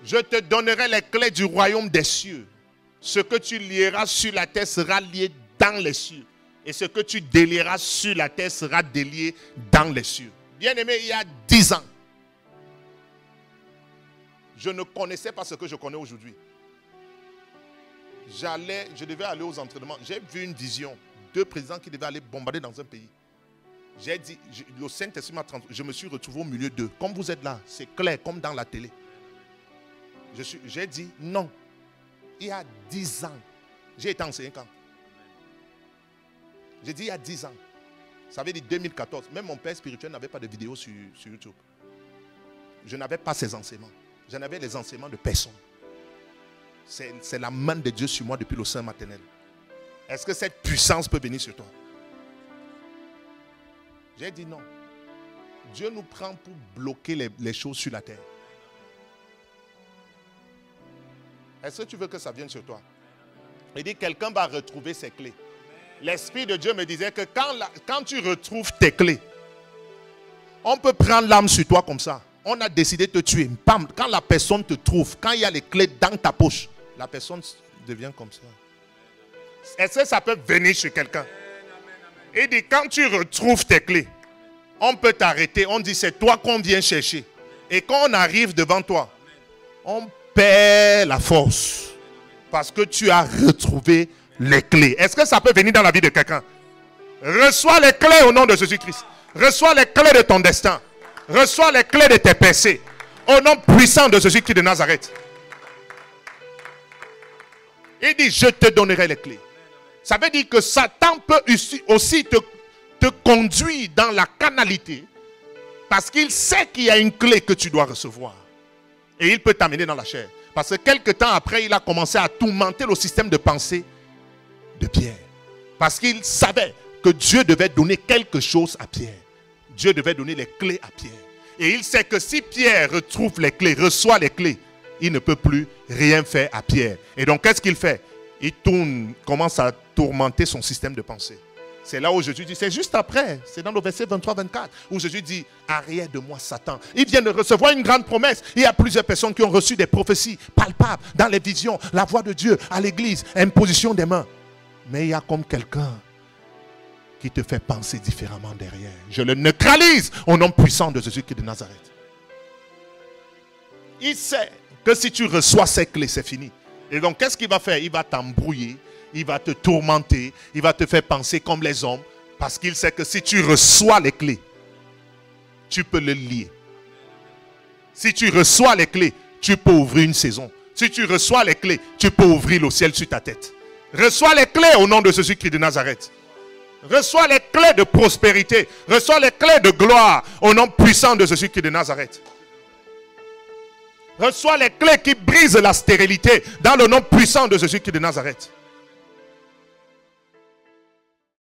Je te donnerai les clés du royaume des cieux. Ce que tu lieras sur la terre sera lié dans les cieux. Et ce que tu délieras sur la terre sera délié dans les cieux. Bien-aimé, il y a 10 ans, je ne connaissais pas ce que je connais aujourd'hui. Je devais aller aux entraînements. J'ai vu une vision. 2 présidents qui devaient aller bombarder dans un pays. J'ai dit, le Saint-Esprit m'a transformé. Je me suis retrouvé au milieu d'eux. Comme vous êtes là, c'est clair, comme dans la télé. J'ai dit non. Il y a 10 ans. J'ai été enseignant quand? J'ai dit il y a 10 ans. Ça veut dire 2014. Même mon père spirituel n'avait pas de vidéo sur YouTube. Je n'avais pas ces enseignements. J'en avais les enseignements de personne. C'est la main de Dieu sur moi depuis le sein maternel. Est-ce que cette puissance peut venir sur toi? J'ai dit non. Dieu nous prend pour bloquer les choses sur la terre. Est-ce que tu veux que ça vienne sur toi? Il dit quelqu'un va retrouver ses clés. L'Esprit de Dieu me disait que quand tu retrouves tes clés, on peut prendre l'âme sur toi comme ça. On a décidé de te tuer. Bam, quand la personne te trouve, quand il y a les clés dans ta poche, la personne devient comme ça. Est-ce que ça peut venir chez quelqu'un? Il dit quand tu retrouves tes clés, on peut t'arrêter. On dit c'est toi qu'on vient chercher. Et quand on arrive devant toi, on perd la force. Parce que tu as retrouvé les clés. Est-ce que ça peut venir dans la vie de quelqu'un? Reçois les clés au nom de Jésus-Christ. Reçois les clés de ton destin. Reçois les clés de tes péchés. Au nom puissant de Jésus-Christ de Nazareth. Il dit, je te donnerai les clés. Ça veut dire que Satan peut aussi te conduire dans la canalité. Parce qu'il sait qu'il y a une clé que tu dois recevoir. Et il peut t'amener dans la chair. Parce que quelque temps après, il a commencé à tourmenter le système de pensée de Pierre. Parce qu'il savait que Dieu devait donner quelque chose à Pierre. Dieu devait donner les clés à Pierre. Et il sait que si Pierre retrouve les clés, reçoit les clés, il ne peut plus rien faire à Pierre. Et donc, qu'est-ce qu'il fait? Il commence à tourmenter son système de pensée. C'est là où Jésus dit, c'est juste après, c'est dans le verset 23-24, où Jésus dit, arrière de moi Satan. Il vient de recevoir une grande promesse. Il y a plusieurs personnes qui ont reçu des prophéties palpables dans les visions, la voix de Dieu à l'église, imposition des mains. Mais il y a comme quelqu'un qui te fait penser différemment derrière. Je le neutralise au nom puissant de Jésus-Christ de Nazareth. Il sait que si tu reçois ces clés, c'est fini. Et donc, qu'est-ce qu'il va faire? Il va t'embrouiller, il va te tourmenter, il va te faire penser comme les hommes, parce qu'il sait que si tu reçois les clés, tu peux le lier. Si tu reçois les clés, tu peux ouvrir une saison. Si tu reçois les clés, tu peux ouvrir le ciel sur ta tête. Reçois les clés au nom de Jésus-Christ de Nazareth. Reçois les clés de prospérité. Reçois les clés de gloire au nom puissant de Jésus-Christ de Nazareth. Reçois les clés qui brisent la stérilité dans le nom puissant de Jésus-Christ de Nazareth.